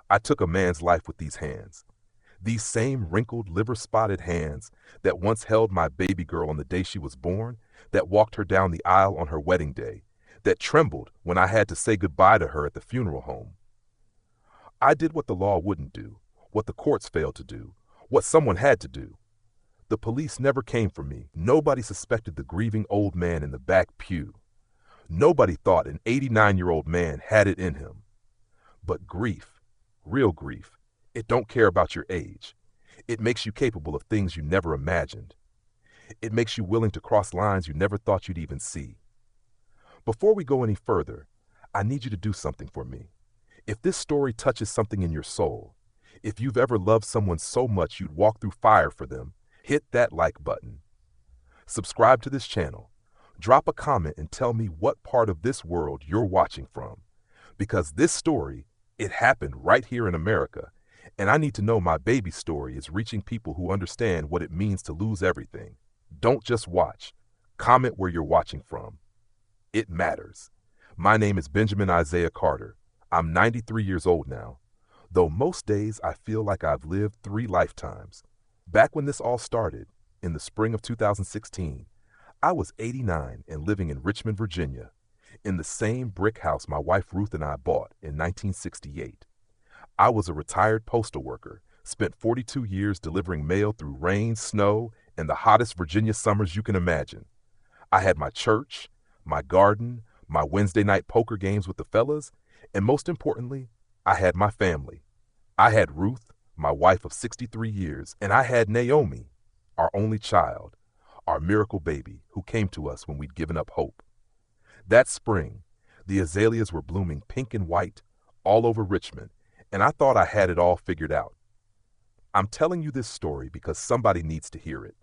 I took a man's life with these hands. These same wrinkled, liver-spotted hands that once held my baby girl on the day she was born, that walked her down the aisle on her wedding day, that trembled when I had to say goodbye to her at the funeral home. I did what the law wouldn't do, what the courts failed to do, what someone had to do. The police never came for me. Nobody suspected the grieving old man in the back pew. Nobody thought an 89-year-old man had it in him. But grief, real grief, it don't care about your age. It makes you capable of things you never imagined. It makes you willing to cross lines you never thought you'd even see. Before we go any further, I need you to do something for me. If this story touches something in your soul, if you've ever loved someone so much you'd walk through fire for them, hit that like button. Subscribe to this channel. Drop a comment and tell me what part of this world you're watching from. Because this story, it happened right here in America, and I need to know my baby story is reaching people who understand what it means to lose everything. Don't just watch. Comment where you're watching from. It matters. My name is Benjamin Isaiah Carter. I'm 93 years old now, though most days I feel like I've lived 3 lifetimes. Back when this all started, in the spring of 2016, I was 89 and living in Richmond, Virginia, in the same brick house my wife Ruth and I bought in 1968. I was a retired postal worker, spent 42 years delivering mail through rain, snow, and the hottest Virginia summers you can imagine. I had my church, my garden, my Wednesday night poker games with the fellas, and most importantly, I had my family. I had Ruth, my wife of 63 years, and I had Naomi, our only child, our miracle baby who came to us when we'd given up hope. That spring, the azaleas were blooming pink and white all over Richmond, and I thought I had it all figured out. I'm telling you this story because somebody needs to hear it.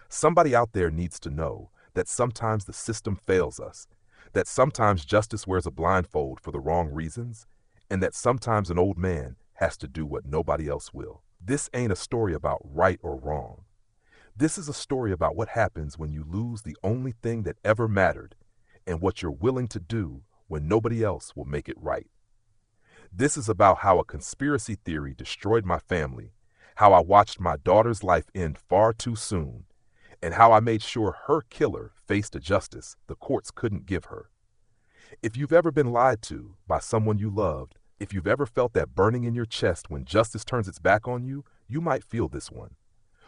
Somebody out there needs to know that sometimes the system fails us, that sometimes justice wears a blindfold for the wrong reasons, and that sometimes an old man has to do what nobody else will. This ain't a story about right or wrong. This is a story about what happens when you lose the only thing that ever mattered, and what you're willing to do when nobody else will make it right. This is about how a conspiracy theory destroyed my family, how I watched my daughter's life end far too soon, and how I made sure her killer faced a justice the courts couldn't give her. If you've ever been lied to by someone you loved, if you've ever felt that burning in your chest when justice turns its back on you, you might feel this one.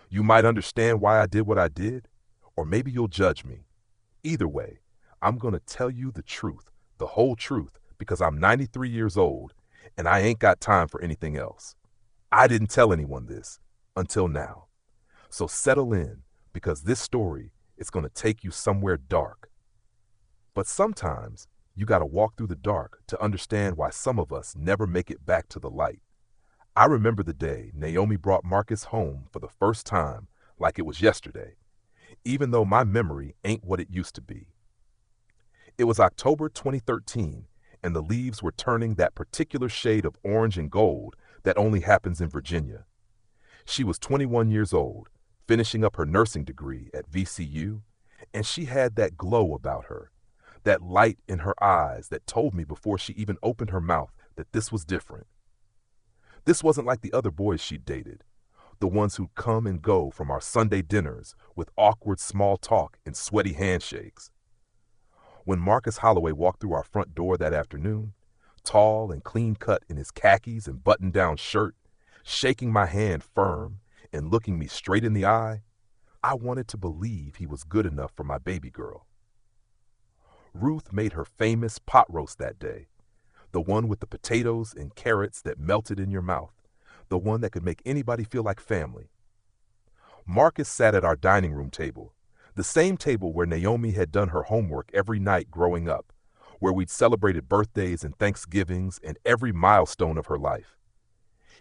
You might understand why I did what I did, or maybe you'll judge me. Either way, I'm going to tell you the truth, the whole truth, because I'm 93 years old, and I ain't got time for anything else. I didn't tell anyone this until now. So settle in, because this story is going to take you somewhere dark. But sometimes you got to walk through the dark to understand why some of us never make it back to the light. I remember the day Naomi brought Marcus home for the first time like it was yesterday, even though my memory ain't what it used to be. It was October 2013, and the leaves were turning that particular shade of orange and gold that only happens in Virginia. She was 21 years old, finishing up her nursing degree at VCU, and she had that glow about her, that light in her eyes that told me before she even opened her mouth that this was different. This wasn't like the other boys she'd dated, the ones who'd come and go from our Sunday dinners with awkward small talk and sweaty handshakes. When Marcus Holloway walked through our front door that afternoon, tall and clean-cut in his khakis and button-down shirt, shaking my hand firm and looking me straight in the eye, I wanted to believe he was good enough for my baby girl. Ruth made her famous pot roast that day, the one with the potatoes and carrots that melted in your mouth, the one that could make anybody feel like family. Marcus sat at our dining room table, the same table where Naomi had done her homework every night growing up, where we'd celebrated birthdays and Thanksgivings and every milestone of her life.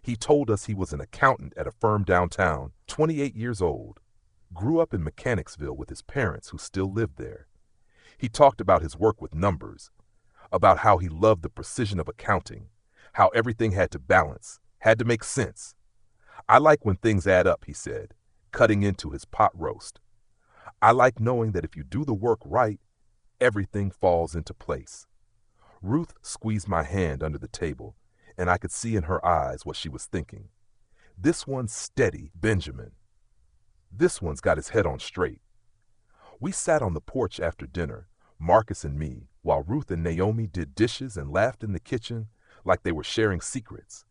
He told us he was an accountant at a firm downtown, 28 years old, grew up in Mechanicsville with his parents who still lived there. He talked about his work with numbers, about how he loved the precision of accounting, how everything had to balance, had to make sense. I like when things add up, he said, cutting into his pot roast. I like knowing that if you do the work right, everything falls into place. Ruth squeezed my hand under the table, and I could see in her eyes what she was thinking. This one's steady, Benjamin. This one's got his head on straight. We sat on the porch after dinner, Marcus and me, while Ruth and Naomi did dishes and laughed in the kitchen like they were sharing secrets.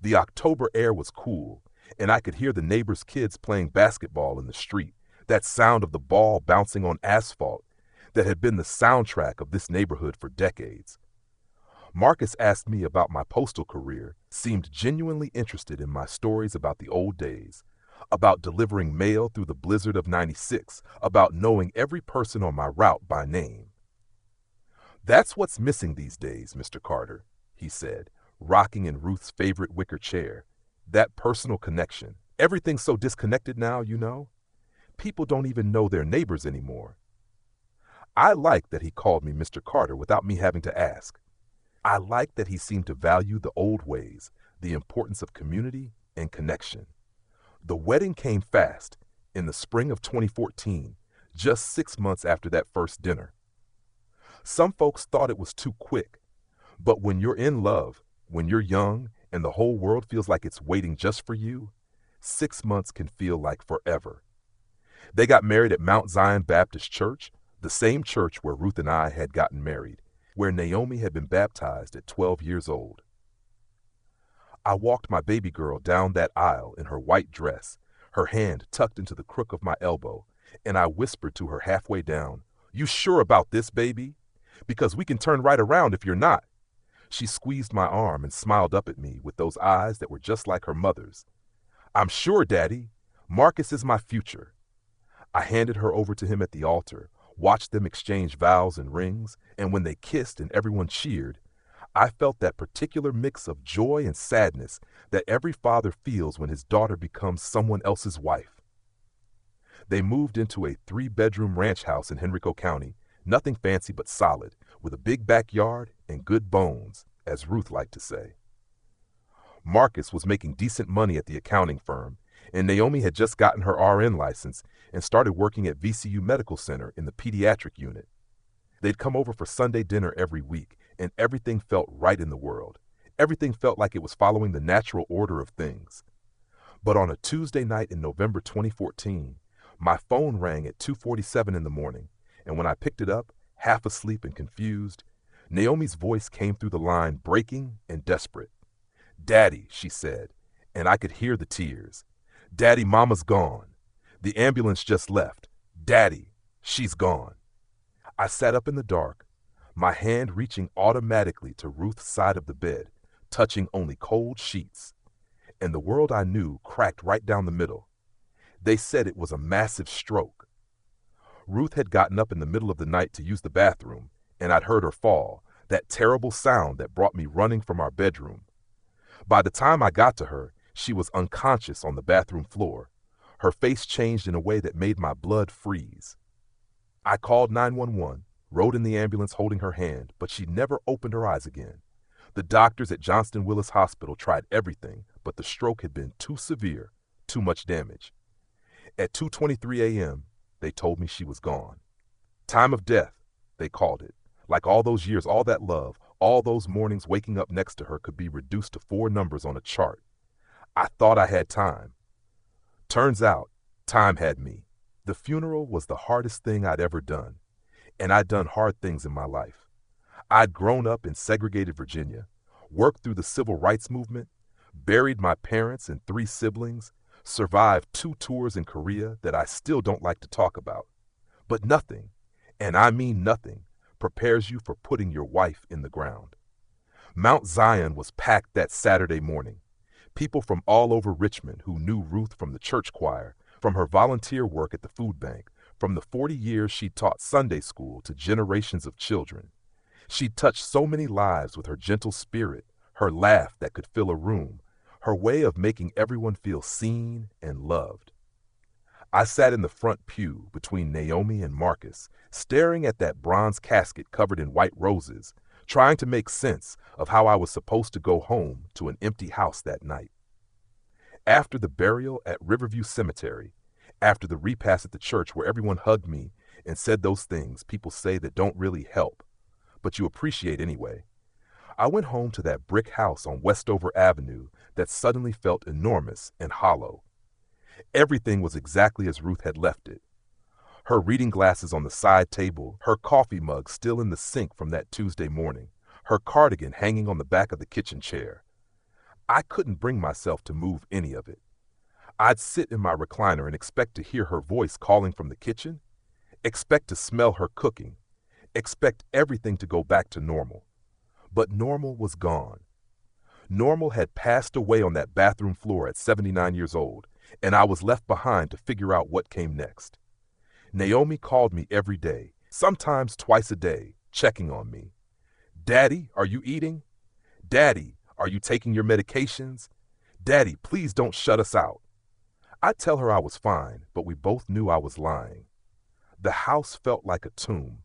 The October air was cool, and I could hear the neighbors' kids playing basketball in the street, that sound of the ball bouncing on asphalt that had been the soundtrack of this neighborhood for decades. Marcus asked me about my postal career, seemed genuinely interested in my stories about the old days, about delivering mail through the blizzard of '96, about knowing every person on my route by name. "That's what's missing these days, Mr. Carter," he said, rocking in Ruth's favorite wicker chair. "That personal connection. Everything's so disconnected now, you know. People don't even know their neighbors anymore." I liked that he called me Mr. Carter without me having to ask. I liked that he seemed to value the old ways, the importance of community and connection. The wedding came fast, in the spring of 2014, just 6 months after that first dinner. Some folks thought it was too quick, but when you're in love, when you're young, and the whole world feels like it's waiting just for you, 6 months can feel like forever. They got married at Mount Zion Baptist Church, the same church where Ruth and I had gotten married, where Naomi had been baptized at 12 years old. I walked my baby girl down that aisle in her white dress, her hand tucked into the crook of my elbow, and I whispered to her halfway down, "You sure about this, baby? Because we can turn right around if you're not." She squeezed my arm and smiled up at me with those eyes that were just like her mother's. "I'm sure, Daddy. Marcus is my future." I handed her over to him at the altar, watched them exchange vows and rings, and when they kissed and everyone cheered, I felt that particular mix of joy and sadness that every father feels when his daughter becomes someone else's wife. They moved into a 3-bedroom ranch house in Henrico County, nothing fancy but solid, with a big backyard and good bones, as Ruth liked to say. Marcus was making decent money at the accounting firm, and Naomi had just gotten her RN license and started working at VCU Medical Center in the pediatric unit. They'd come over for Sunday dinner every week, and everything felt right in the world. Everything felt like it was following the natural order of things. But on a Tuesday night in November 2014, my phone rang at 2:47 in the morning, and when I picked it up, half asleep and confused, Naomi's voice came through the line, breaking and desperate. "Daddy," she said, and I could hear the tears. "Daddy, Mama's gone. The ambulance just left. Daddy, she's gone." I sat up in the dark, my hand reaching automatically to Ruth's side of the bed, touching only cold sheets. And the world I knew cracked right down the middle. They said it was a massive stroke. Ruth had gotten up in the middle of the night to use the bathroom, and I'd heard her fall, that terrible sound that brought me running from our bedroom. By the time I got to her, she was unconscious on the bathroom floor. Her face changed in a way that made my blood freeze. I called 911, rode in the ambulance holding her hand, but she never opened her eyes again. The doctors at Johnston Willis Hospital tried everything, but the stroke had been too severe, too much damage. At 2:23 a.m., they told me she was gone. Time of death, they called it. Like all those years, all that love, all those mornings waking up next to her could be reduced to 4 numbers on a chart. I thought I had time. Turns out, time had me. The funeral was the hardest thing I'd ever done, and I'd done hard things in my life. I'd grown up in segregated Virginia, worked through the civil rights movement, buried my parents and 3 siblings, survived 2 tours in Korea that I still don't like to talk about. But nothing, and I mean nothing, prepares you for putting your wife in the ground. Mount Zion was packed that Saturday morning. People from all over Richmond who knew Ruth from the church choir, from her volunteer work at the food bank, from the 40 years she taught Sunday school to generations of children. She touched so many lives with her gentle spirit, her laugh that could fill a room, her way of making everyone feel seen and loved. I sat in the front pew between Naomi and Marcus, staring at that bronze casket covered in white roses, trying to make sense of how I was supposed to go home to an empty house that night. After the burial at Riverview Cemetery, after the repast at the church where everyone hugged me and said those things people say that don't really help, but you appreciate anyway, I went home to that brick house on Westover Avenue that suddenly felt enormous and hollow. Everything was exactly as Ruth had left it. Her reading glasses on the side table, her coffee mug still in the sink from that Tuesday morning, her cardigan hanging on the back of the kitchen chair. I couldn't bring myself to move any of it. I'd sit in my recliner and expect to hear her voice calling from the kitchen, expect to smell her cooking, expect everything to go back to normal. But normal was gone. Normal had passed away on that bathroom floor at 79 years old, and I was left behind to figure out what came next. Naomi called me every day, sometimes twice a day, checking on me. Daddy, are you eating? Daddy, are you taking your medications? Daddy, please don't shut us out. I'd tell her I was fine, but we both knew I was lying. The house felt like a tomb.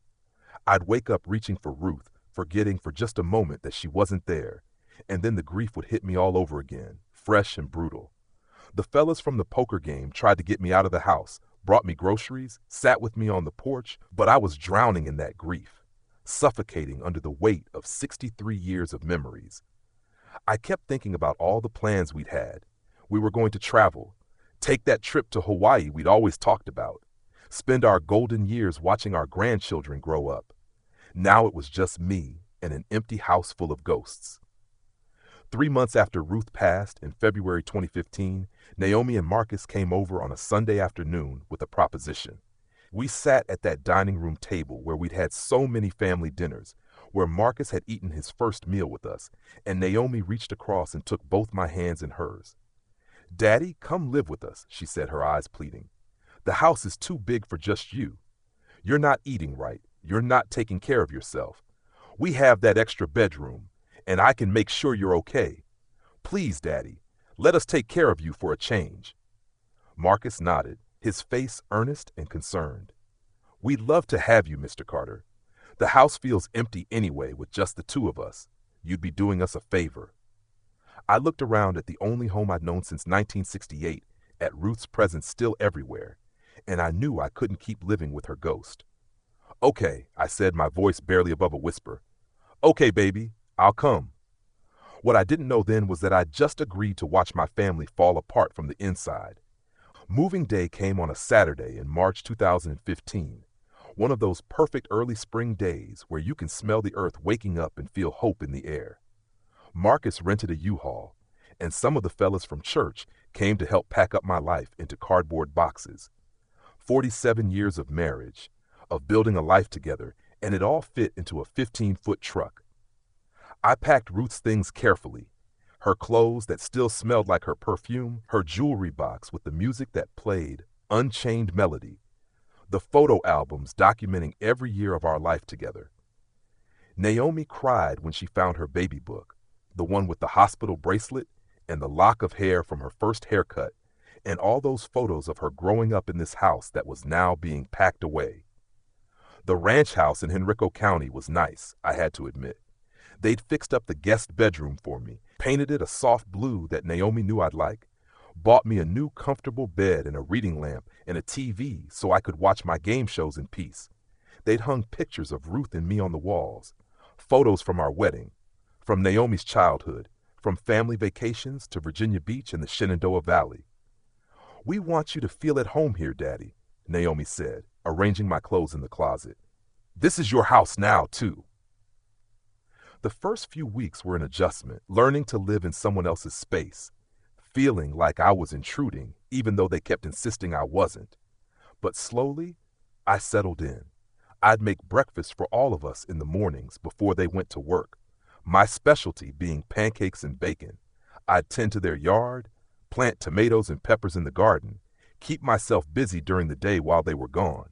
I'd wake up reaching for Ruth, forgetting for just a moment that she wasn't there, and then the grief would hit me all over again, fresh and brutal. The fellas from the poker game tried to get me out of the house, brought me groceries, sat with me on the porch, but I was drowning in that grief, suffocating under the weight of 63 years of memories. I kept thinking about all the plans we'd had. We were going to travel, take that trip to Hawaii we'd always talked about, spend our golden years watching our grandchildren grow up. Now it was just me and an empty house full of ghosts. 3 months after Ruth passed in February 2015, Naomi and Marcus came over on a Sunday afternoon with a proposition. We sat at that dining room table where we'd had so many family dinners, where Marcus had eaten his first meal with us, and Naomi reached across and took both my hands in hers. Daddy, come live with us, she said, her eyes pleading. The house is too big for just you. You're not eating right. You're not taking care of yourself. We have that extra bedroom, and I can make sure you're okay. Please, Daddy, let us take care of you for a change. Marcus nodded, his face earnest and concerned. We'd love to have you, Mr. Carter. The house feels empty anyway with just the two of us. You'd be doing us a favor. I looked around at the only home I'd known since 1968, at Ruth's presence still everywhere, and I knew I couldn't keep living with her ghost. Okay, I said, my voice barely above a whisper. Okay, baby, I'll come. What I didn't know then was that I'd just agreed to watch my family fall apart from the inside. Moving day came on a Saturday in March 2015, one of those perfect early spring days where you can smell the earth waking up and feel hope in the air. Marcus rented a U-Haul, and some of the fellas from church came to help pack up my life into cardboard boxes. 47 years of marriage, of building a life together, and it all fit into a 15-foot truck. I packed Ruth's things carefully, her clothes that still smelled like her perfume, her jewelry box with the music that played, Unchained Melody, the photo albums documenting every year of our life together. Naomi cried when she found her baby book, the one with the hospital bracelet and the lock of hair from her first haircut, and all those photos of her growing up in this house that was now being packed away. The ranch house in Henrico County was nice, I had to admit. They'd fixed up the guest bedroom for me, painted it a soft blue that Naomi knew I'd like, bought me a new comfortable bed and a reading lamp and a TV so I could watch my game shows in peace. They'd hung pictures of Ruth and me on the walls, photos from our wedding, from Naomi's childhood, from family vacations to Virginia Beach and the Shenandoah Valley. We want you to feel at home here, Daddy, Naomi said, arranging my clothes in the closet. This is your house now, too. The first few weeks were an adjustment, learning to live in someone else's space, feeling like I was intruding, even though they kept insisting I wasn't. But slowly, I settled in. I'd make breakfast for all of us in the mornings before they went to work, my specialty being pancakes and bacon. I'd tend to their yard, plant tomatoes and peppers in the garden, keep myself busy during the day while they were gone.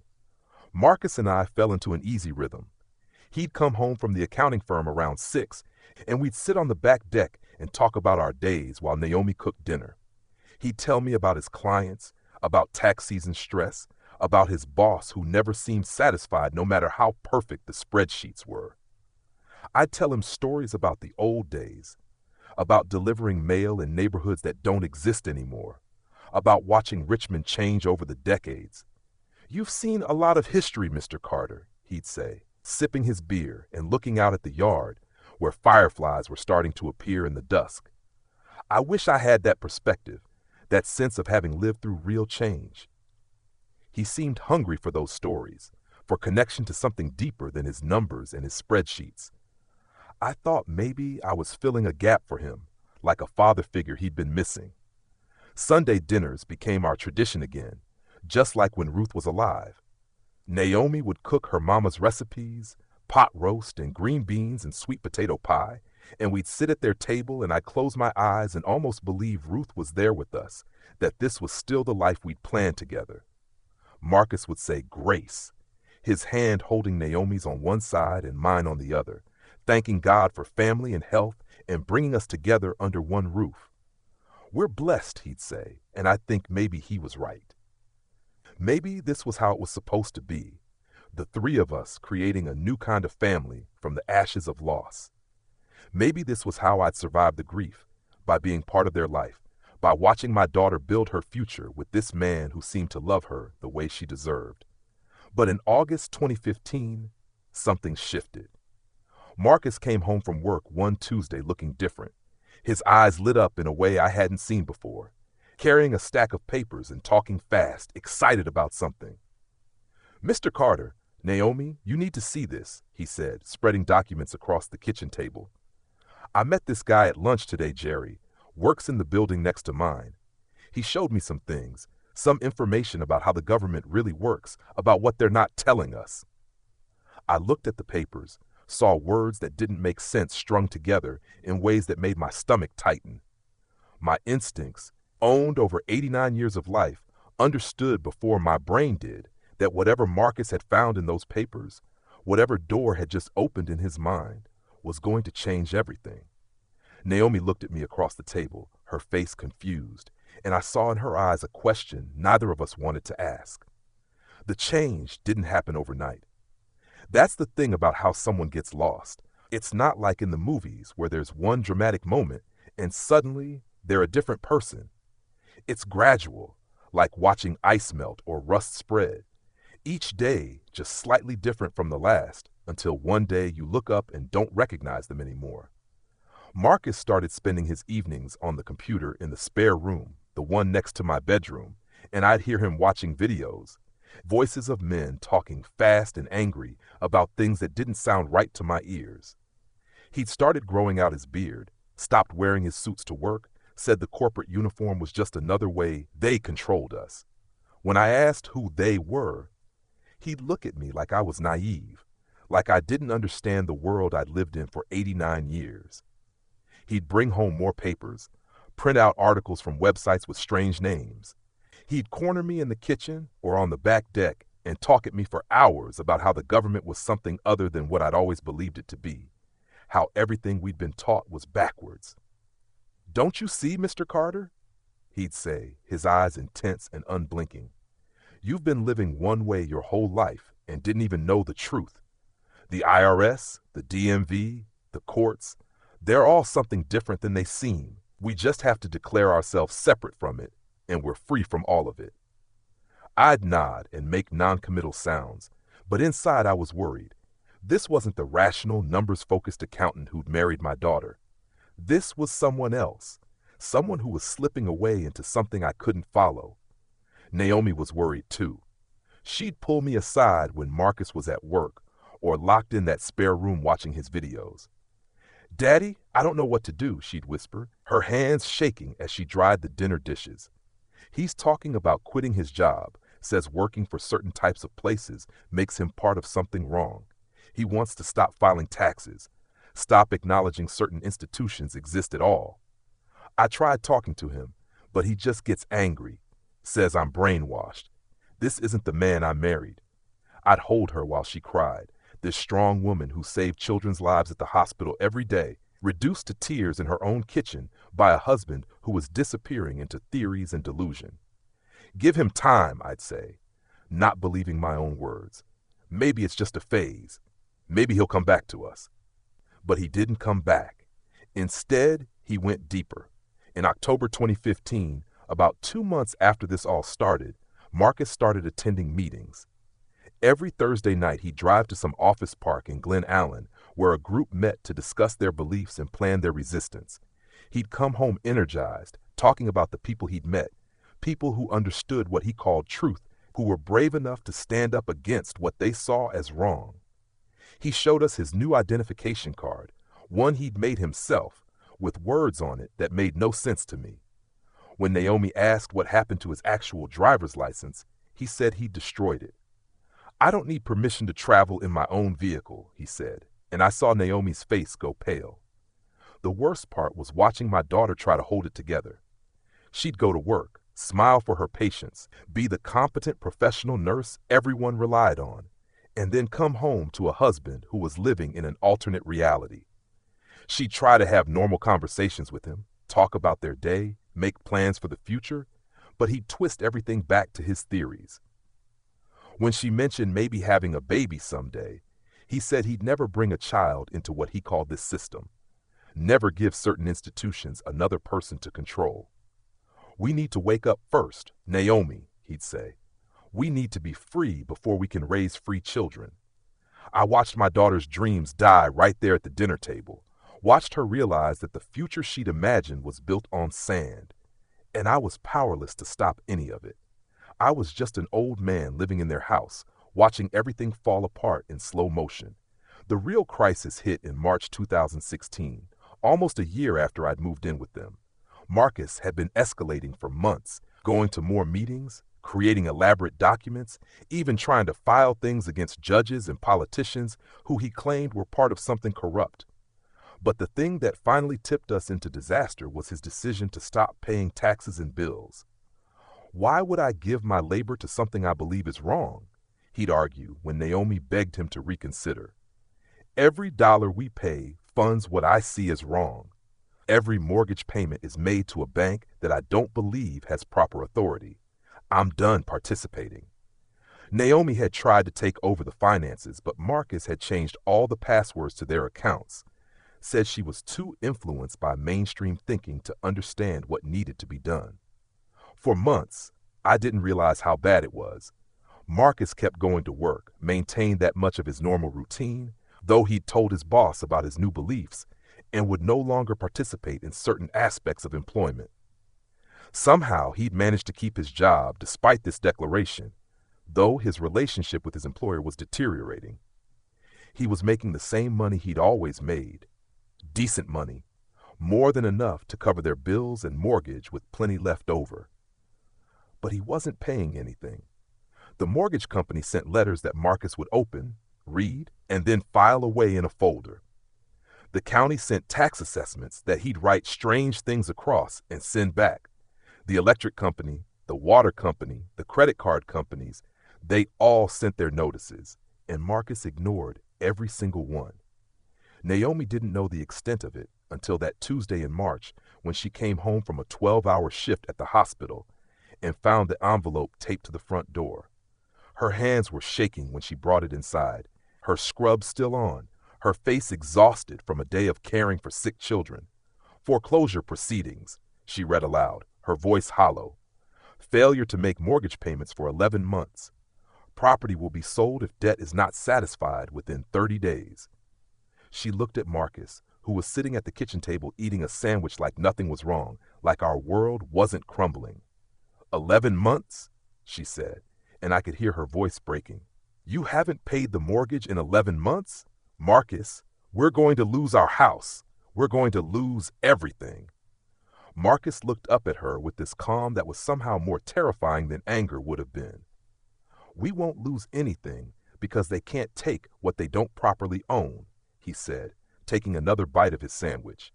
Marcus and I fell into an easy rhythm. He'd come home from the accounting firm around 6, and we'd sit on the back deck and talk about our days while Naomi cooked dinner. He'd tell me about his clients, about tax season stress, about his boss who never seemed satisfied no matter how perfect the spreadsheets were. I'd tell him stories about the old days, about delivering mail in neighborhoods that don't exist anymore, about watching Richmond change over the decades. You've seen a lot of history, Mr. Carter, he'd say, sipping his beer and looking out at the yard, where fireflies were starting to appear in the dusk. I wish I had that perspective, that sense of having lived through real change. He seemed hungry for those stories, for connection to something deeper than his numbers and his spreadsheets. I thought maybe I was filling a gap for him, like a father figure he'd been missing. Sunday dinners became our tradition again, just like when Ruth was alive. Naomi would cook her mama's recipes, pot roast and green beans and sweet potato pie, and we'd sit at their table and I'd close my eyes and almost believe Ruth was there with us, that this was still the life we'd planned together. Marcus would say grace, his hand holding Naomi's on one side and mine on the other, thanking God for family and health and bringing us together under one roof. We're blessed, he'd say, and I think maybe he was right. Maybe this was how it was supposed to be, the three of us creating a new kind of family from the ashes of loss. Maybe this was how I'd survive the grief, by being part of their life, by watching my daughter build her future with this man who seemed to love her the way she deserved. But in August 2015, something shifted. Marcus came home from work one Tuesday looking different. His eyes lit up in a way I hadn't seen before, carrying a stack of papers and talking fast, excited about something. "Mr. Carter, Naomi, you need to see this," he said, spreading documents across the kitchen table. "I met this guy at lunch today, Jerry. Works in the building next to mine. He showed me some things, some information about how the government really works, about what they're not telling us." I looked at the papers, saw words that didn't make sense strung together in ways that made my stomach tighten. My instincts, owned over 89 years of life, understood before my brain did that whatever Marcus had found in those papers, whatever door had just opened in his mind, was going to change everything. Naomi looked at me across the table, her face confused, and I saw in her eyes a question neither of us wanted to ask. The change didn't happen overnight. That's the thing about how someone gets lost. It's not like in the movies where there's one dramatic moment and suddenly they're a different person. It's gradual, like watching ice melt or rust spread. Each day just slightly different from the last until one day you look up and don't recognize them anymore. Marcus started spending his evenings on the computer in the spare room, the one next to my bedroom, and I'd hear him watching videos. Voices of men talking fast and angry about things that didn't sound right to my ears. He'd started growing out his beard, stopped wearing his suits to work, said the corporate uniform was just another way they controlled us. When I asked who they were, he'd look at me like I was naive, like I didn't understand the world I'd lived in for 89 years. He'd bring home more papers, print out articles from websites with strange names. He'd corner me in the kitchen or on the back deck and talk at me for hours about how the government was something other than what I'd always believed it to be, how everything we'd been taught was backwards. "Don't you see, Mr. Carter?" he'd say, his eyes intense and unblinking. "You've been living one way your whole life and didn't even know the truth. The IRS, the DMV, the courts, they're all something different than they seem. We just have to declare ourselves separate from it, and we're free from all of it." I'd nod and make non-committal sounds, but inside I was worried. This wasn't the rational, numbers-focused accountant who'd married my daughter. This was someone else, someone who was slipping away into something I couldn't follow. Naomi was worried too. She'd pull me aside when Marcus was at work or locked in that spare room watching his videos. "Daddy, I don't know what to do," she'd whisper, her hands shaking as she dried the dinner dishes. "He's talking about quitting his job, says working for certain types of places makes him part of something wrong. He wants to stop filing taxes, stop acknowledging certain institutions exist at all. I tried talking to him, but he just gets angry, says I'm brainwashed. This isn't the man I married." I'd hold her while she cried, this strong woman who saved children's lives at the hospital every day, reduced to tears in her own kitchen by a husband who was disappearing into theories and delusion. "Give him time," I'd say, not believing my own words. "Maybe it's just a phase. Maybe he'll come back to us." But he didn't come back. Instead, he went deeper. In October 2015, about 2 months after this all started, Marcus started attending meetings. Every Thursday night, he'd drive to some office park in Glen Allen where a group met to discuss their beliefs and plan their resistance. He'd come home energized, talking about the people he'd met, people who understood what he called truth, who were brave enough to stand up against what they saw as wrong. He showed us his new identification card, one he'd made himself, with words on it that made no sense to me. When Naomi asked what happened to his actual driver's license, he said he'd destroyed it. "I don't need permission to travel in my own vehicle," he said, and I saw Naomi's face go pale. The worst part was watching my daughter try to hold it together. She'd go to work, smile for her patients, be the competent professional nurse everyone relied on, and then come home to a husband who was living in an alternate reality. She'd try to have normal conversations with him, talk about their day, make plans for the future, but he'd twist everything back to his theories. When she mentioned maybe having a baby someday, he said he'd never bring a child into what he called this system, never give certain institutions another person to control. "We need to wake up first, Naomi," he'd say. "We need to be free before we can raise free children." I watched my daughter's dreams die right there at the dinner table, watched her realize that the future she'd imagined was built on sand, and I was powerless to stop any of it. I was just an old man living in their house, watching everything fall apart in slow motion. The real crisis hit in March 2016, almost a year after I'd moved in with them. Marcus had been escalating for months, going to more meetings, creating elaborate documents, even trying to file things against judges and politicians who he claimed were part of something corrupt. But the thing that finally tipped us into disaster was his decision to stop paying taxes and bills. "Why would I give my labor to something I believe is wrong?" he'd argue when Naomi begged him to reconsider. "Every dollar we pay funds what I see as wrong. Every mortgage payment is made to a bank that I don't believe has proper authority. I'm done participating." Naomi had tried to take over the finances, but Marcus had changed all the passwords to their accounts, said she was too influenced by mainstream thinking to understand what needed to be done. For months, I didn't realize how bad it was. Marcus kept going to work, maintained that much of his normal routine, though he'd told his boss about his new beliefs, and would no longer participate in certain aspects of employment. Somehow, he'd managed to keep his job despite this declaration, though his relationship with his employer was deteriorating. He was making the same money he'd always made, decent money, more than enough to cover their bills and mortgage with plenty left over. But he wasn't paying anything. The mortgage company sent letters that Marcus would open, read, and then file away in a folder. The county sent tax assessments that he'd write strange things across and send back. The electric company, the water company, the credit card companies, they all sent their notices, and Marcus ignored every single one. Naomi didn't know the extent of it until that Tuesday in March when she came home from a 12-hour shift at the hospital and found the envelope taped to the front door. Her hands were shaking when she brought it inside, her scrub still on, her face exhausted from a day of caring for sick children. "Foreclosure proceedings," she read aloud, her voice hollow. "Failure to make mortgage payments for 11 months. Property will be sold if debt is not satisfied within 30 days. She looked at Marcus, who was sitting at the kitchen table eating a sandwich like nothing was wrong, like our world wasn't crumbling. 11 months, she said, and I could hear her voice breaking. "You haven't paid the mortgage in 11 months? Marcus, we're going to lose our house. We're going to lose everything." Marcus looked up at her with this calm that was somehow more terrifying than anger would have been. "We won't lose anything because they can't take what they don't properly own," he said, taking another bite of his sandwich.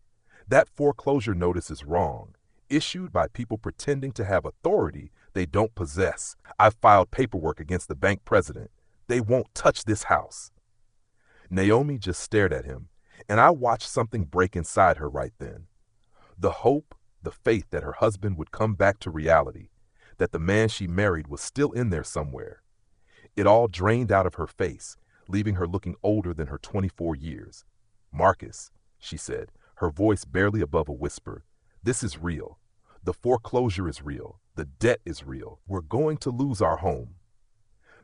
"That foreclosure notice is wrong, issued by people pretending to have authority they don't possess. I've filed paperwork against the bank president. They won't touch this house." Naomi just stared at him, and I watched something break inside her right then. The hope, the faith that her husband would come back to reality, that the man she married was still in there somewhere. It all drained out of her face, leaving her looking older than her 24 years. "Marcus," she said, her voice barely above a whisper, "this is real. The foreclosure is real. The debt is real. We're going to lose our home."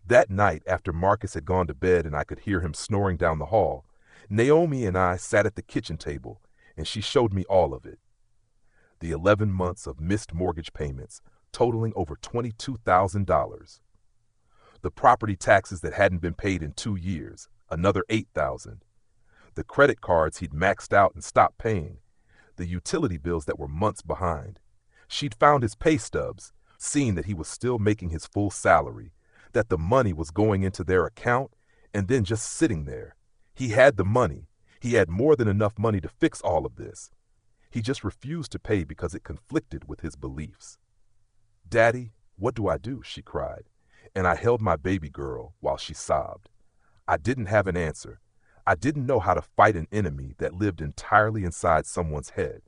That night, after Marcus had gone to bed and I could hear him snoring down the hall, Naomi and I sat at the kitchen table, and she showed me all of it. The 11 months of missed mortgage payments, totaling over $22,000. The property taxes that hadn't been paid in 2 years, another $8,000. The credit cards he'd maxed out and stopped paying. The utility bills that were months behind. She'd found his pay stubs, seen that he was still making his full salary, that the money was going into their account and then just sitting there. He had the money. He had more than enough money to fix all of this. He just refused to pay because it conflicted with his beliefs. "Daddy, what do I do?" she cried, and I held my baby girl while she sobbed. I didn't have an answer. I didn't know how to fight an enemy that lived entirely inside someone's head.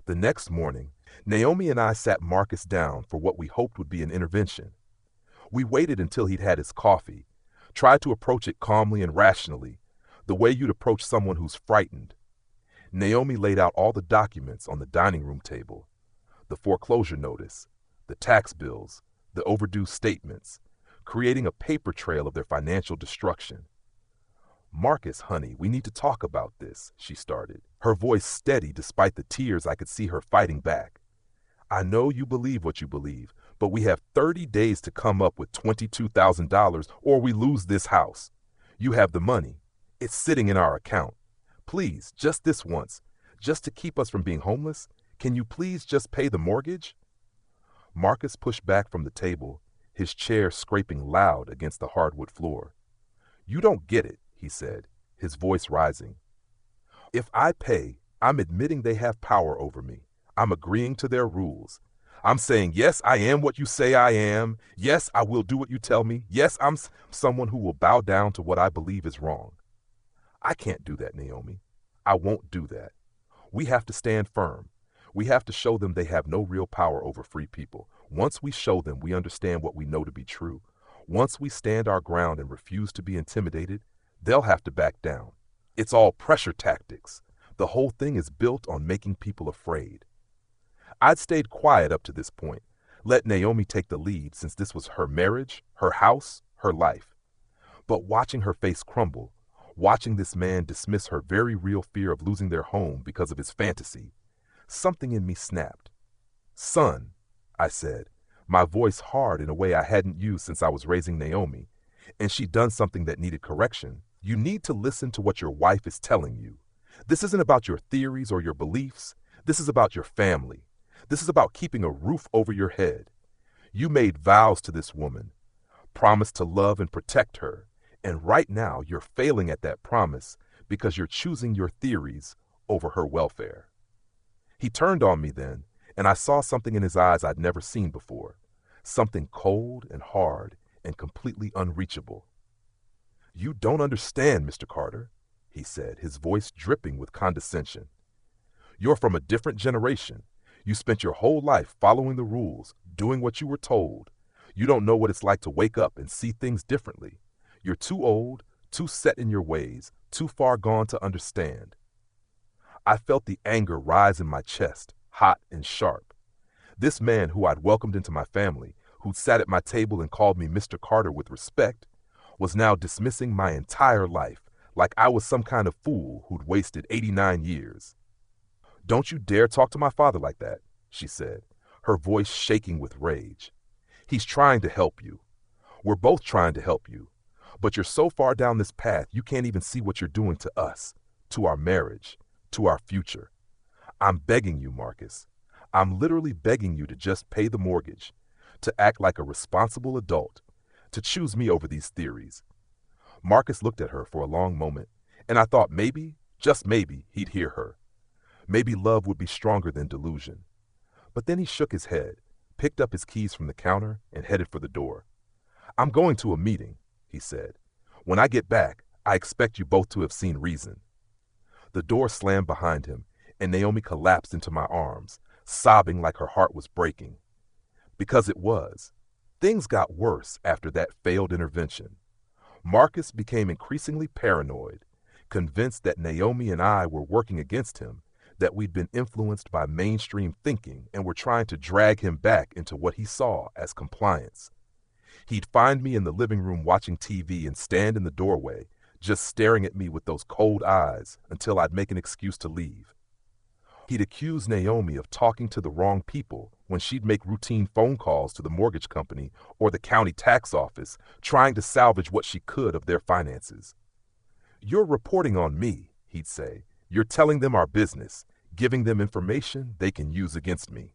The next morning, Naomi and I sat Marcus down for what we hoped would be an intervention. We waited until he'd had his coffee, tried to approach it calmly and rationally, the way you'd approach someone who's frightened. Naomi laid out all the documents on the dining room table, the foreclosure notice, the tax bills, the overdue statements, creating a paper trail of their financial destruction. "Marcus, honey, we need to talk about this," she started, her voice steady despite the tears I could see her fighting back. "I know you believe what you believe, but we have 30 days to come up with $22,000 or we lose this house. You have the money. It's sitting in our account. Please, just this once, just to keep us from being homeless, can you please just pay the mortgage?" Marcus pushed back from the table, his chair scraping loud against the hardwood floor. "You don't get it," he said, his voice rising. "If I pay, I'm admitting they have power over me. I'm agreeing to their rules. I'm saying, yes, I am what you say I am. Yes, I will do what you tell me. Yes, I'm someone who will bow down to what I believe is wrong. I can't do that, Naomi. I won't do that. We have to stand firm. We have to show them they have no real power over free people. Once we show them we understand what we know to be true, once we stand our ground and refuse to be intimidated, they'll have to back down. It's all pressure tactics. The whole thing is built on making people afraid." I'd stayed quiet up to this point, let Naomi take the lead since this was her marriage, her house, her life. But watching her face crumble, watching this man dismiss her very real fear of losing their home because of his fantasy, something in me snapped. "Son," I said, my voice hard in a way I hadn't used since I was raising Naomi, and she'd done something that needed correction. "You need to listen to what your wife is telling you. This isn't about your theories or your beliefs. This is about your family. This is about keeping a roof over your head. You made vows to this woman, promised to love and protect her, and right now you're failing at that promise because you're choosing your theories over her welfare." He turned on me then, and I saw something in his eyes I'd never seen before, something cold and hard and completely unreachable. "You don't understand, Mr. Carter," he said, his voice dripping with condescension. "You're from a different generation. You spent your whole life following the rules, doing what you were told. You don't know what it's like to wake up and see things differently. You're too old, too set in your ways, too far gone to understand." I felt the anger rise in my chest, hot and sharp. This man who I'd welcomed into my family, who'd sat at my table and called me Mr. Carter with respect, was now dismissing my entire life like I was some kind of fool who'd wasted 89 years. "Don't you dare talk to my father like that," she said, her voice shaking with rage. "He's trying to help you. We're both trying to help you. But you're so far down this path you can't even see what you're doing to us, to our marriage, to our future. I'm begging you, Marcus. I'm literally begging you to just pay the mortgage, to act like a responsible adult, to choose me over these theories." Marcus looked at her for a long moment, and I thought maybe, just maybe, he'd hear her. Maybe love would be stronger than delusion. But then he shook his head, picked up his keys from the counter, and headed for the door. "I'm going to a meeting," he said. "When I get back, I expect you both to have seen reason." The door slammed behind him, and Naomi collapsed into my arms, sobbing like her heart was breaking. Because it was. Things got worse after that failed intervention. Marcus became increasingly paranoid, convinced that Naomi and I were working against him, that we'd been influenced by mainstream thinking and were trying to drag him back into what he saw as compliance. He'd find me in the living room watching TV and stand in the doorway, just staring at me with those cold eyes until I'd make an excuse to leave. He'd accuse Naomi of talking to the wrong people when she'd make routine phone calls to the mortgage company or the county tax office, trying to salvage what she could of their finances. "You're reporting on me," he'd say. "You're telling them our business, giving them information they can use against me."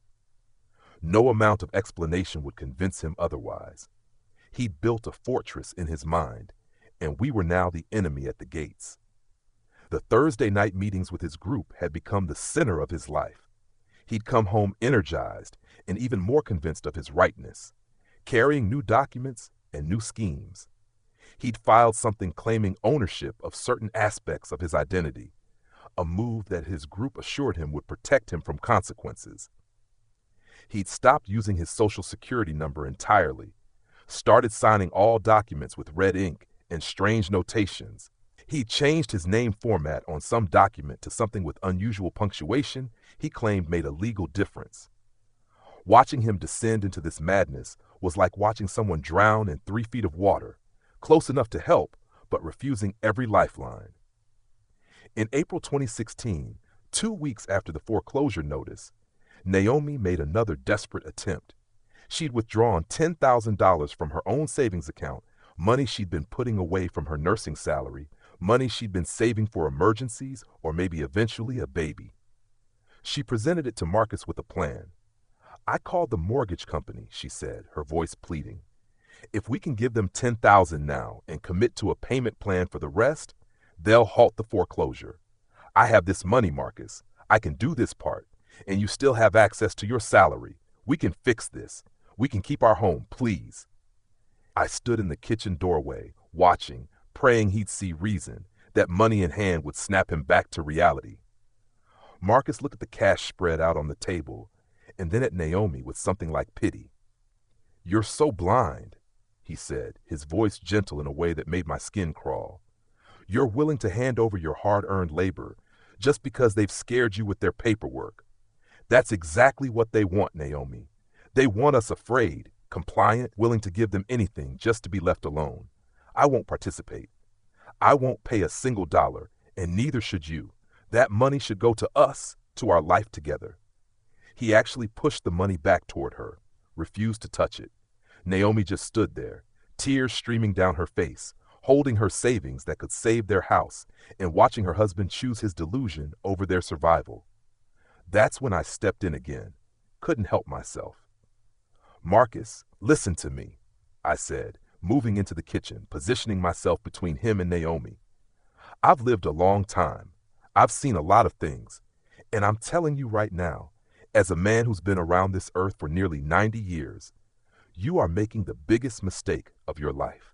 No amount of explanation would convince him otherwise. He'd built a fortress in his mind, and we were now the enemy at the gates. The Thursday night meetings with his group had become the center of his life. He'd come home energized and even more convinced of his rightness, carrying new documents and new schemes. He'd filed something claiming ownership of certain aspects of his identity, a move that his group assured him would protect him from consequences. He'd stopped using his social security number entirely, started signing all documents with red ink and strange notations. He changed his name format on some document to something with unusual punctuation he claimed made a legal difference. Watching him descend into this madness was like watching someone drown in 3 feet of water, close enough to help, but refusing every lifeline. In April 2016, 2 weeks after the foreclosure notice, Naomi made another desperate attempt. She'd withdrawn $10,000 from her own savings account, money she'd been putting away from her nursing salary, money she'd been saving for emergencies or maybe eventually a baby. She presented it to Marcus with a plan. "I called the mortgage company," she said, her voice pleading. "If we can give them $10,000 now and commit to a payment plan for the rest, they'll halt the foreclosure. I have this money, Marcus. I can do this part, and you still have access to your salary. We can fix this. We can keep our home, please." I stood in the kitchen doorway, watching, praying he'd see reason, that money in hand would snap him back to reality. Marcus looked at the cash spread out on the table, and then at Naomi with something like pity. "You're so blind," he said, his voice gentle in a way that made my skin crawl. "You're willing to hand over your hard-earned labor just because they've scared you with their paperwork. That's exactly what they want, Naomi. They want us afraid, compliant, willing to give them anything just to be left alone. I won't participate. I won't pay a single dollar, and neither should you. That money should go to us, to our life together." He actually pushed the money back toward her, refused to touch it. Naomi just stood there, tears streaming down her face, holding her savings that could save their house, and watching her husband choose his delusion over their survival. That's when I stepped in again. Couldn't help myself. "Marcus, listen to me," I said, moving into the kitchen, positioning myself between him and Naomi. "I've lived a long time. I've seen a lot of things. And I'm telling you right now, as a man who's been around this earth for nearly 90 years, you are making the biggest mistake of your life.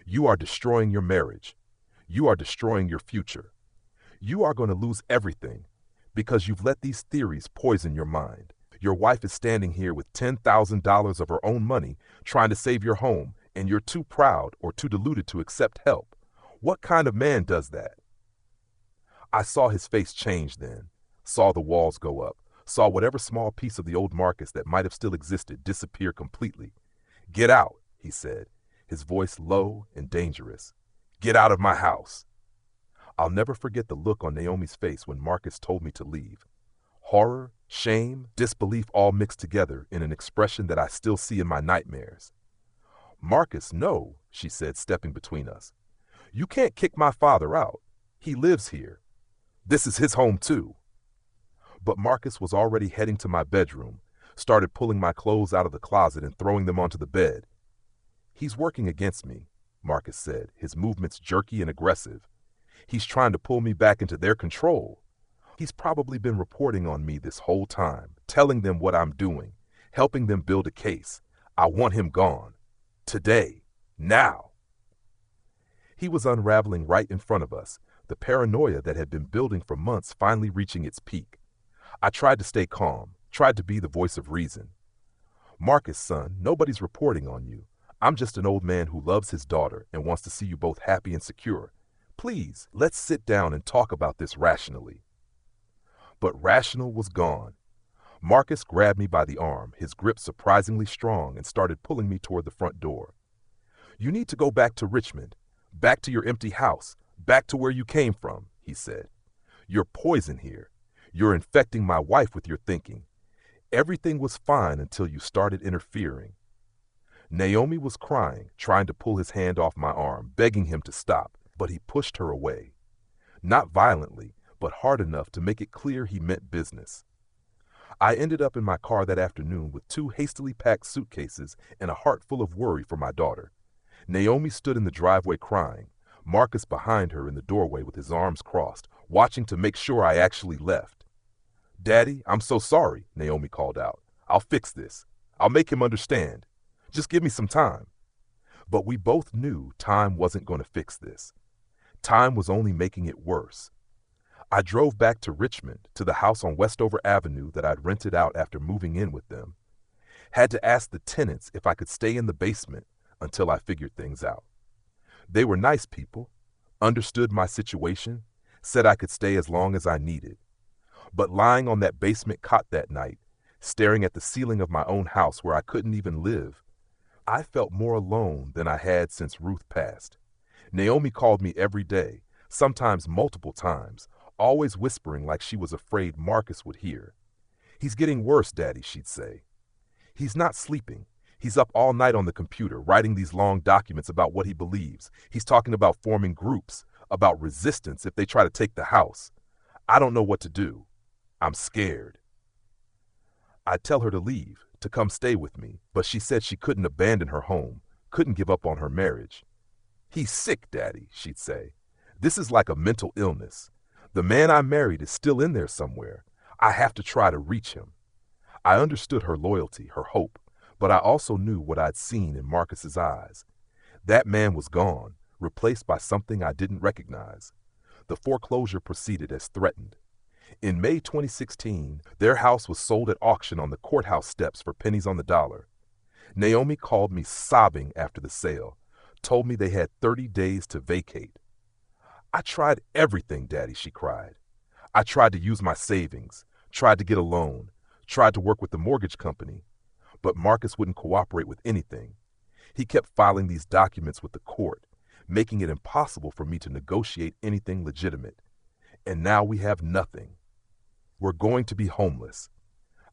You are destroying your marriage. You are destroying your future. You are going to lose everything because you've let these theories poison your mind. Your wife is standing here with $10,000 of her own money trying to save your home, and you're too proud or too deluded to accept help. What kind of man does that?" I saw his face change then, saw the walls go up, saw whatever small piece of the old Marcus that might have still existed disappear completely. "Get out," he said, his voice low and dangerous. "Get out of my house." I'll never forget the look on Naomi's face when Marcus told me to leave. Horror, shame, disbelief all mixed together in an expression that I still see in my nightmares. "Marcus, no," she said, stepping between us. "You can't kick my father out. He lives here. This is his home too." But Marcus was already heading to my bedroom, started pulling my clothes out of the closet and throwing them onto the bed. "He's working against me," Marcus said, his movements jerky and aggressive. "He's trying to pull me back into their control. He's probably been reporting on me this whole time, telling them what I'm doing, helping them build a case. I want him gone. Today. Now." He was unraveling right in front of us, the paranoia that had been building for months finally reaching its peak. I tried to stay calm, tried to be the voice of reason. "Marcus, son, nobody's reporting on you. I'm just an old man who loves his daughter and wants to see you both happy and secure. Please, let's sit down and talk about this rationally." But rational was gone. Marcus grabbed me by the arm, his grip surprisingly strong, and started pulling me toward the front door. "You need to go back to Richmond. Back to your empty house. Back to where you came from, he said. You're poison here. You're infecting my wife with your thinking. Everything was fine until you started interfering. Naomi was crying, trying to pull his hand off my arm, begging him to stop, but he pushed her away. Not violently, but hard enough to make it clear he meant business. I ended up in my car that afternoon with 2 hastily packed suitcases and a heart full of worry for my daughter. Naomi stood in the driveway crying, Marcus behind her in the doorway with his arms crossed, watching to make sure I actually left. "Daddy, I'm so sorry," Naomi called out. "I'll fix this. I'll make him understand. Just give me some time." But we both knew time wasn't going to fix this. Time was only making it worse. I drove back to Richmond, to the house on Westover Avenue that I'd rented out after moving in with them. Had to ask the tenants if I could stay in the basement until I figured things out. They were nice people, understood my situation, said I could stay as long as I needed. But lying on that basement cot that night, staring at the ceiling of my own house where I couldn't even live, I felt more alone than I had since Ruth passed. Naomi called me every day, sometimes multiple times, always whispering like she was afraid Marcus would hear. "He's getting worse, Daddy," she'd say. "He's not sleeping. He's up all night on the computer, writing these long documents about what he believes. He's talking about forming groups, about resistance if they try to take the house. I don't know what to do. I'm scared." I'd tell her to leave, to come stay with me, but she said she couldn't abandon her home, couldn't give up on her marriage. "He's sick, Daddy," she'd say. "This is like a mental illness. The man I married is still in there somewhere. I have to try to reach him." I understood her loyalty, her hope, but I also knew what I'd seen in Marcus's eyes. That man was gone, replaced by something I didn't recognize. The foreclosure proceeded as threatened. In May 2016, their house was sold at auction on the courthouse steps for pennies on the dollar. Naomi called me sobbing after the sale, told me they had 30 days to vacate. "I tried everything, Daddy," she cried. "I tried to use my savings, tried to get a loan, tried to work with the mortgage company, but Marcus wouldn't cooperate with anything. He kept filing these documents with the court, making it impossible for me to negotiate anything legitimate. And now we have nothing. We're going to be homeless."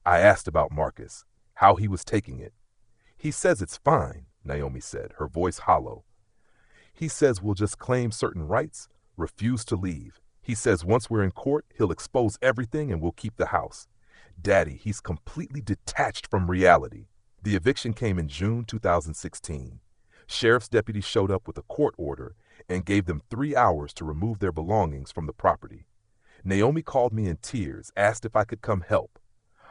I asked about Marcus, how he was taking it. "He says it's fine," Naomi said, her voice hollow. "He says we'll just claim certain rights, refuse to leave. He says once we're in court, he'll expose everything and we'll keep the house. Daddy, he's completely detached from reality." The eviction came in June 2016. Sheriff's deputies showed up with a court order and gave them 3 hours to remove their belongings from the property. Naomi called me in tears, asked if I could come help.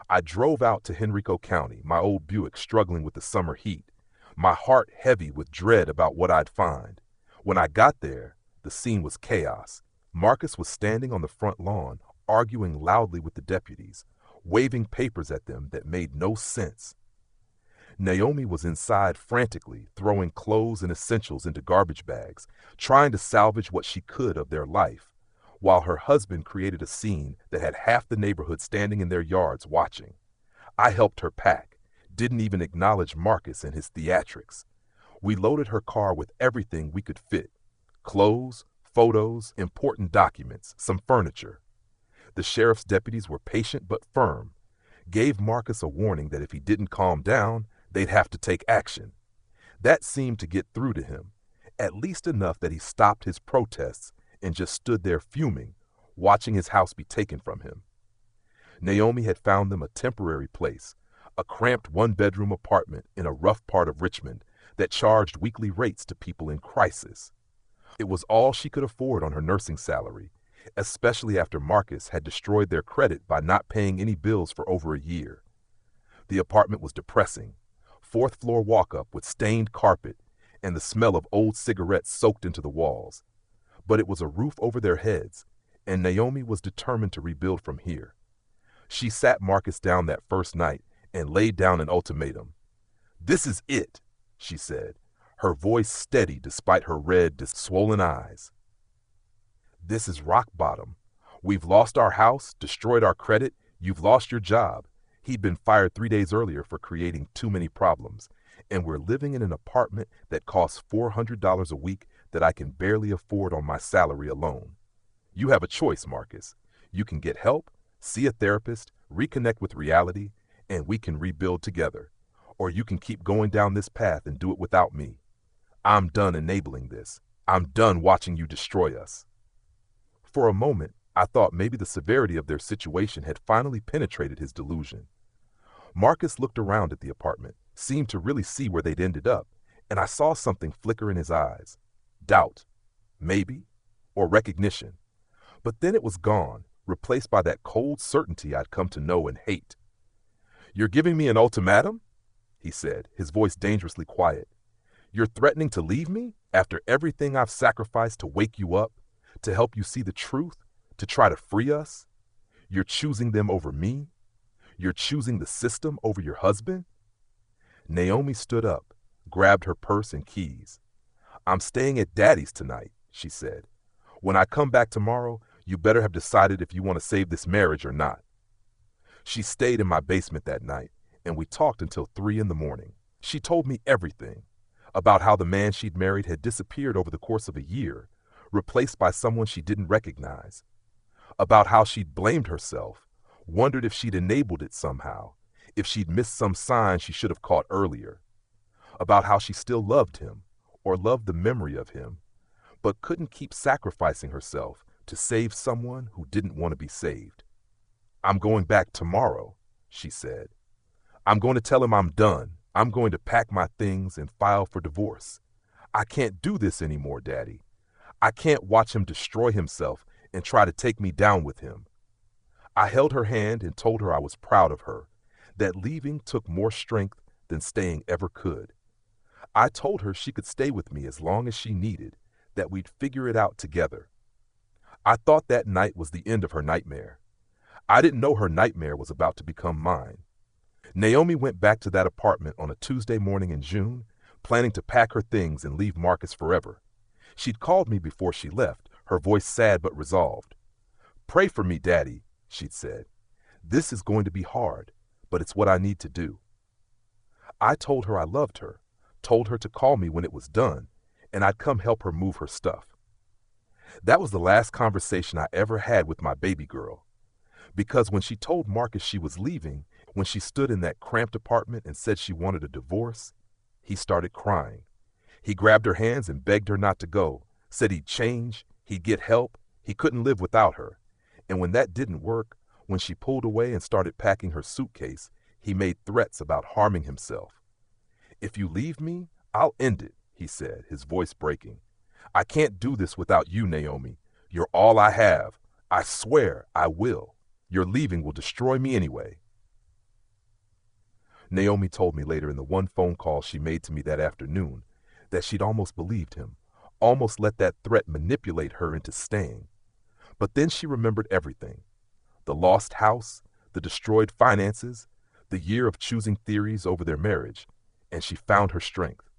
I drove out to Henrico County, my old Buick struggling with the summer heat, my heart heavy with dread about what I'd find. When I got there, the scene was chaos. Marcus was standing on the front lawn, arguing loudly with the deputies, waving papers at them that made no sense. Naomi was inside frantically, throwing clothes and essentials into garbage bags, trying to salvage what she could of their life, while her husband created a scene that had half the neighborhood standing in their yards watching. I helped her pack, didn't even acknowledge Marcus and his theatrics. We loaded her car with everything we could fit: clothes, photos, important documents, some furniture. The sheriff's deputies were patient but firm, gave Marcus a warning that if he didn't calm down, they'd have to take action. That seemed to get through to him, at least enough that he stopped his protests and just stood there fuming, watching his house be taken from him. Naomi had found them a temporary place, a cramped one-bedroom apartment in a rough part of Richmond that charged weekly rates to people in crisis. It was all she could afford on her nursing salary, especially after Marcus had destroyed their credit by not paying any bills for over a year. The apartment was depressing. 4th floor walk-up with stained carpet and the smell of old cigarettes soaked into the walls. But it was a roof over their heads, and Naomi was determined to rebuild from here. She sat Marcus down that first night and laid down an ultimatum. "This is it," she said, her voice steady despite her red, swollen eyes. "This is rock bottom. We've lost our house, destroyed our credit, you've lost your job." He'd been fired 3 days earlier for creating too many problems, and we're living in an apartment that costs $400 a week that I can barely afford on my salary alone. You have a choice, Marcus. You can get help, see a therapist, reconnect with reality, and we can rebuild together. Or you can keep going down this path and do it without me. I'm done enabling this. I'm done watching you destroy us. For a moment, I thought maybe the severity of their situation had finally penetrated his delusion. Marcus looked around at the apartment, seemed to really see where they'd ended up, and I saw something flicker in his eyes. Doubt, maybe, or recognition. But then it was gone, replaced by that cold certainty I'd come to know and hate. "You're giving me an ultimatum?" he said, his voice dangerously quiet. "You're threatening to leave me after everything I've sacrificed to wake you up, to help you see the truth, to try to free us? You're choosing them over me? You're choosing the system over your husband?" Naomi stood up, grabbed her purse and keys. "I'm staying at Daddy's tonight," she said. "When I come back tomorrow, you better have decided if you want to save this marriage or not." She stayed in my basement that night, and we talked until 3 in the morning. She told me everything about how the man she'd married had disappeared over the course of a year, replaced by someone she didn't recognize, about how she'd blamed herself, wondered if she'd enabled it somehow, if she'd missed some sign she should have caught earlier, about how she still loved him, or loved the memory of him, but couldn't keep sacrificing herself to save someone who didn't want to be saved. "I'm going back tomorrow," she said. "I'm going to tell him I'm done. I'm going to pack my things and file for divorce. I can't do this anymore, Daddy. I can't watch him destroy himself and try to take me down with him." I held her hand and told her I was proud of her, that leaving took more strength than staying ever could. I told her she could stay with me as long as she needed, that we'd figure it out together. I thought that night was the end of her nightmare. I didn't know her nightmare was about to become mine. Naomi went back to that apartment on a Tuesday morning in June, planning to pack her things and leave Marcus forever. She'd called me before she left, her voice sad but resolved. "Pray for me, Daddy," she'd said. "This is going to be hard, but it's what I need to do." I told her I loved her, told her to call me when it was done, and I'd come help her move her stuff. That was the last conversation I ever had with my baby girl. Because when she told Marcus she was leaving, when she stood in that cramped apartment and said she wanted a divorce, he started crying. He grabbed her hands and begged her not to go, said he'd change, he'd get help, he couldn't live without her. And when that didn't work, when she pulled away and started packing her suitcase, he made threats about harming himself. "If you leave me, I'll end it," he said, his voice breaking. "I can't do this without you, Naomi. You're all I have. I swear I will. Your leaving will destroy me anyway." Naomi told me later in the one phone call she made to me that afternoon that she'd almost believed him, almost let that threat manipulate her into staying. But then she remembered everything. The lost house, the destroyed finances, the year of choosing theories over their marriage, and she found her strength.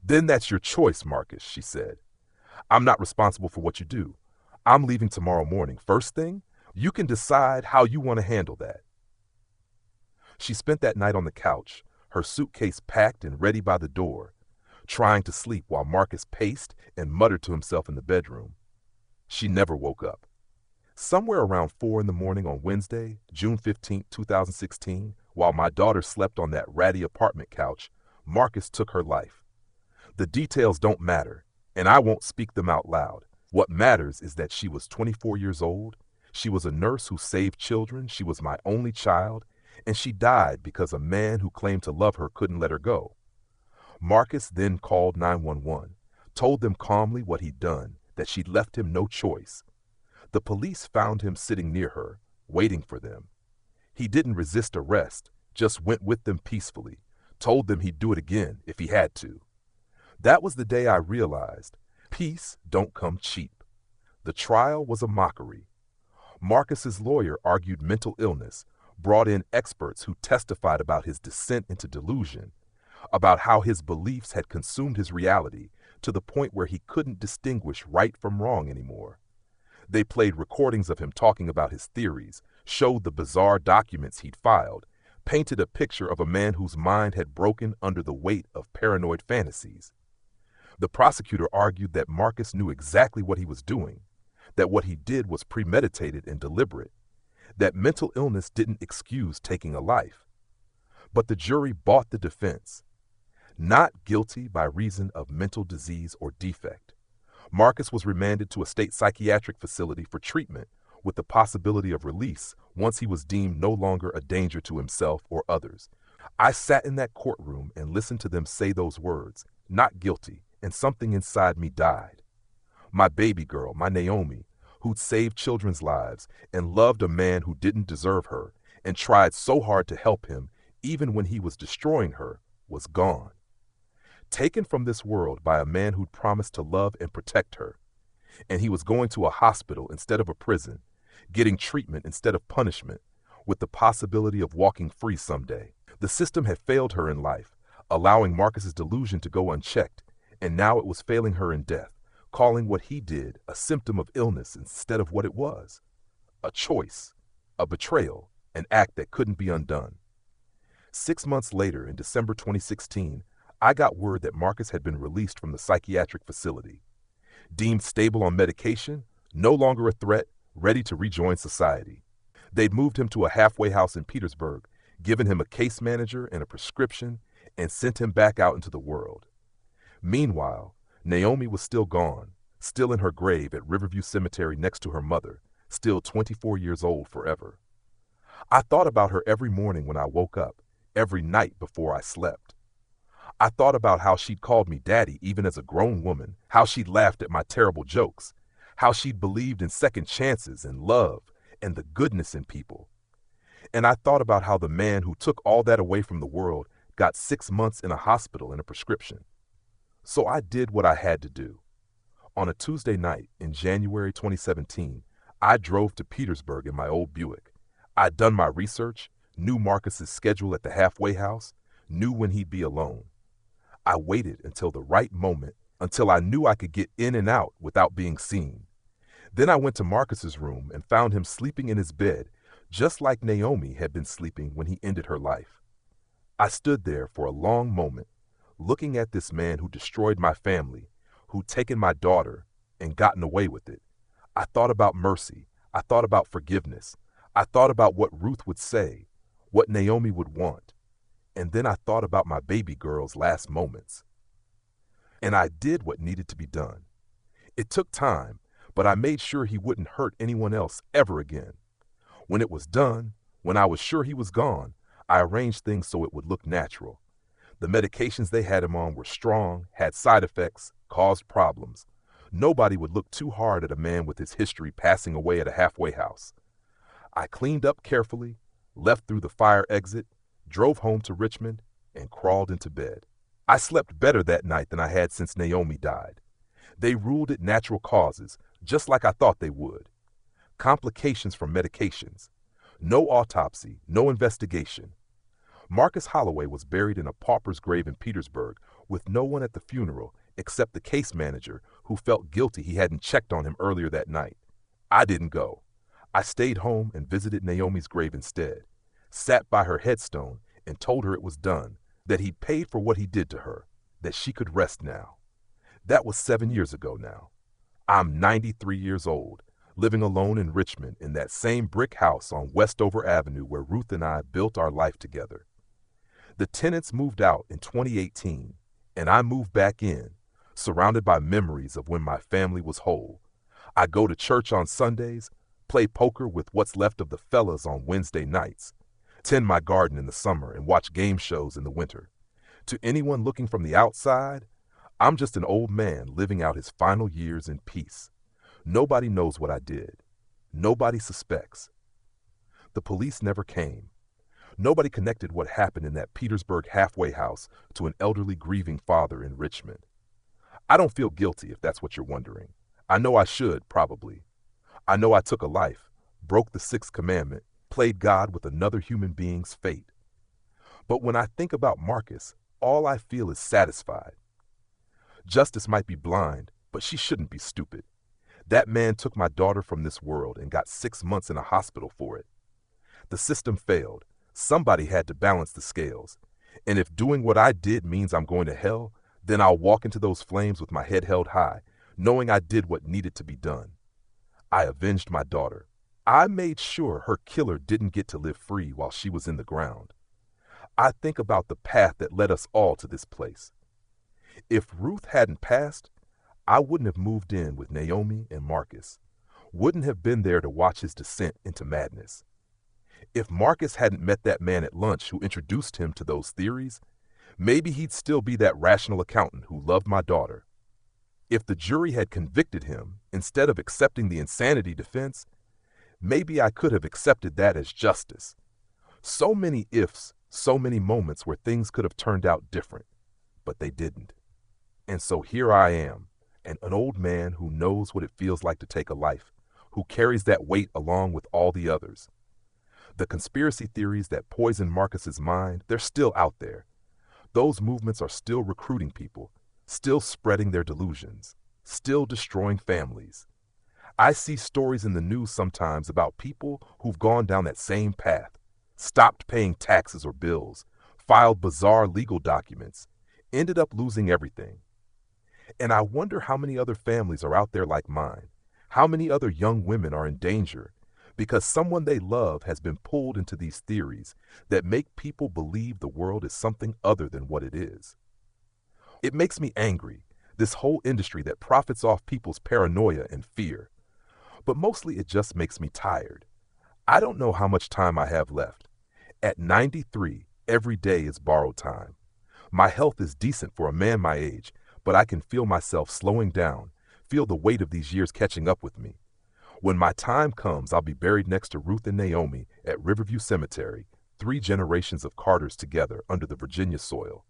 "Then that's your choice, Marcus," she said. "I'm not responsible for what you do. I'm leaving tomorrow morning. First thing, you can decide how you want to handle that." She spent that night on the couch, her suitcase packed and ready by the door, trying to sleep while Marcus paced and muttered to himself in the bedroom. She never woke up. Somewhere around 4 in the morning on Wednesday, June 15, 2016, while my daughter slept on that ratty apartment couch, Marcus took her life. The details don't matter, and I won't speak them out loud. What matters is that she was 24 years old, she was a nurse who saved children, she was my only child, and she died because a man who claimed to love her couldn't let her go. Marcus then called 911, told them calmly what he'd done, that she'd left him no choice. The police found him sitting near her, waiting for them. He didn't resist arrest, just went with them peacefully, told them he'd do it again if he had to. That was the day I realized peace don't come cheap. The trial was a mockery. Marcus's lawyer argued mental illness, brought in experts who testified about his descent into delusion, about how his beliefs had consumed his reality to the point where he couldn't distinguish right from wrong anymore. They played recordings of him talking about his theories, showed the bizarre documents he'd filed, painted a picture of a man whose mind had broken under the weight of paranoid fantasies. The prosecutor argued that Marcus knew exactly what he was doing, that what he did was premeditated and deliberate, that mental illness didn't excuse taking a life. But the jury bought the defense. Not guilty by reason of mental disease or defect. Marcus was remanded to a state psychiatric facility for treatment with the possibility of release once he was deemed no longer a danger to himself or others. I sat in that courtroom and listened to them say those words, not guilty, and something inside me died. My baby girl, my Naomi, who'd saved children's lives and loved a man who didn't deserve her and tried so hard to help him even when he was destroying her, was gone. Taken from this world by a man who'd promised to love and protect her. And he was going to a hospital instead of a prison, getting treatment instead of punishment, with the possibility of walking free someday. The system had failed her in life, allowing Marcus's delusion to go unchecked, and now it was failing her in death, calling what he did a symptom of illness instead of what it was. A choice, a betrayal, an act that couldn't be undone. 6 months later, in December 2016, I got word that Marcus had been released from the psychiatric facility. Deemed stable on medication, no longer a threat, ready to rejoin society. They'd moved him to a halfway house in Petersburg, given him a case manager and a prescription, and sent him back out into the world. Meanwhile, Naomi was still gone, still in her grave at Riverview Cemetery next to her mother, still 24 years old forever. I thought about her every morning when I woke up, every night before I slept. I thought about how she'd called me daddy even as a grown woman, how she'd laughed at my terrible jokes, how she'd believed in second chances and love and the goodness in people. And I thought about how the man who took all that away from the world got 6 months in a hospital and a prescription. So I did what I had to do. On a Tuesday night in January 2017, I drove to Petersburg in my old Buick. I'd done my research, knew Marcus's schedule at the halfway house, knew when he'd be alone. I waited until the right moment, until I knew I could get in and out without being seen. Then I went to Marcus's room and found him sleeping in his bed, just like Naomi had been sleeping when he ended her life. I stood there for a long moment, looking at this man who destroyed my family, who'd taken my daughter and gotten away with it. I thought about mercy. I thought about forgiveness. I thought about what Ruth would say, what Naomi would want. And then I thought about my baby girl's last moments. And I did what needed to be done. It took time, but I made sure he wouldn't hurt anyone else ever again. When it was done, when I was sure he was gone, I arranged things so it would look natural. The medications they had him on were strong, had side effects, caused problems. Nobody would look too hard at a man with his history passing away at a halfway house. I cleaned up carefully, left through the fire exit, drove home to Richmond, and crawled into bed. I slept better that night than I had since Naomi died. They ruled it natural causes, just like I thought they would. Complications from medications. No autopsy, no investigation. Marcus Holloway was buried in a pauper's grave in Petersburg with no one at the funeral except the case manager who felt guilty he hadn't checked on him earlier that night. I didn't go. I stayed home and visited Naomi's grave instead, sat by her headstone and told her it was done, that he'd paid for what he did to her, that she could rest now. That was 7 years ago now. I'm 93 years old, living alone in Richmond in that same brick house on Westover Avenue where Ruth and I built our life together. The tenants moved out in 2018, and I moved back in, surrounded by memories of when my family was whole. I go to church on Sundays, play poker with what's left of the fellas on Wednesday nights, tend my garden in the summer and watch game shows in the winter. To anyone looking from the outside, I'm just an old man living out his final years in peace. Nobody knows what I did. Nobody suspects. The police never came. Nobody connected what happened in that Petersburg halfway house to an elderly grieving father in Richmond. I don't feel guilty, if that's what you're wondering. I know I should, probably. I know I took a life, broke the sixth commandment, played God with another human being's fate. But when I think about Marcus, all I feel is satisfied. Justice might be blind, but she shouldn't be stupid. That man took my daughter from this world and got 6 months in a hospital for it. The system failed. Somebody had to balance the scales. And if doing what I did means I'm going to hell, Then I'll walk into those flames with my head held high, knowing I did what needed to be done. I avenged my daughter. I made sure her killer didn't get to live free while she was in the ground. I think about the path that led us all to this place. If Ruth hadn't passed, I wouldn't have moved in with Naomi and Marcus, wouldn't have been there to watch his descent into madness. If Marcus hadn't met that man at lunch who introduced him to those theories, maybe he'd still be that rational accountant who loved my daughter. If the jury had convicted him instead of accepting the insanity defense, maybe I could have accepted that as justice. So many ifs, so many moments where things could have turned out different, but they didn't. And so here I am, an old man who knows what it feels like to take a life, who carries that weight along with all the others. The conspiracy theories that poison Marcus's mind, they're still out there. Those movements are still recruiting people, still spreading their delusions, still destroying families. I see stories in the news sometimes about people who've gone down that same path, stopped paying taxes or bills, filed bizarre legal documents, ended up losing everything. And I wonder how many other families are out there like mine, how many other young women are in danger because someone they love has been pulled into these theories that make people believe the world is something other than what it is. It makes me angry, this whole industry that profits off people's paranoia and fear. But mostly it just makes me tired. I don't know how much time I have left. At 93, every day is borrowed time. My health is decent for a man my age, but I can feel myself slowing down, feel the weight of these years catching up with me. When my time comes, I'll be buried next to Ruth and Naomi at Riverview Cemetery, 3 generations of Carters together under the Virginia soil.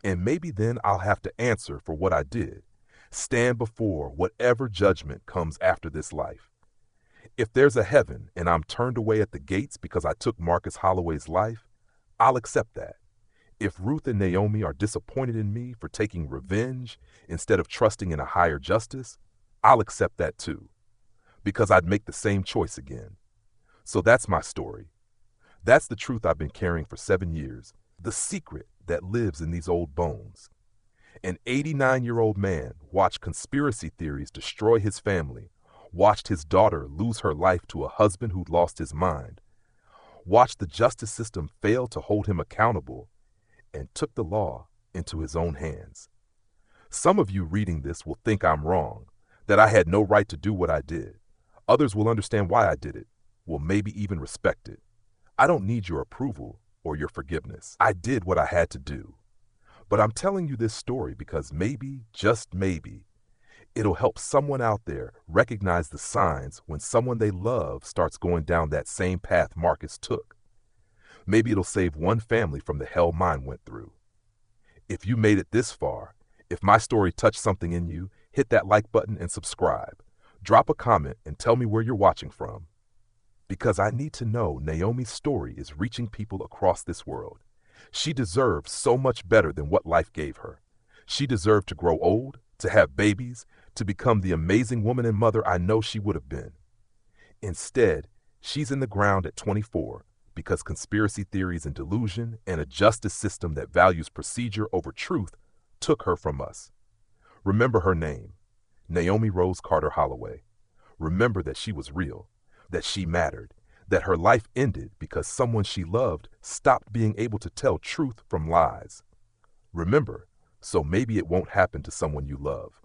And maybe then I'll have to answer for what I did, stand before whatever judgment comes after this life. If there's a heaven and I'm turned away at the gates because I took Marcus Holloway's life, I'll accept that. If Ruth and Naomi are disappointed in me for taking revenge instead of trusting in a higher justice, I'll accept that too, because I'd make the same choice again. So that's my story. That's the truth I've been carrying for 7 years, the secret that lives in these old bones. An 89-year-old man watched conspiracy theories destroy his family, watched his daughter lose her life to a husband who'd lost his mind, watched the justice system fail to hold him accountable, and took the law into his own hands. Some of you reading this will think I'm wrong, that I had no right to do what I did. Others will understand why I did it, will maybe even respect it. I don't need your approval or your forgiveness. I did what I had to do. But I'm telling you this story because maybe, just maybe, it'll help someone out there recognize the signs when someone they love starts going down that same path Marcus took. Maybe it'll save one family from the hell mine went through. If you made it this far, if my story touched something in you, hit that like button and subscribe. Drop a comment and tell me where you're watching from. Because I need to know Naomi's story is reaching people across this world. She deserved so much better than what life gave her. She deserved to grow old, to have babies, to become the amazing woman and mother I know she would have been. Instead, she's in the ground at 24 because conspiracy theories and delusion and a justice system that values procedure over truth took her from us. Remember her name, Naomi Rose Carter Holloway. Remember that she was real, that she mattered, that her life ended because someone she loved stopped being able to tell truth from lies. Remember, so maybe it won't happen to someone you love.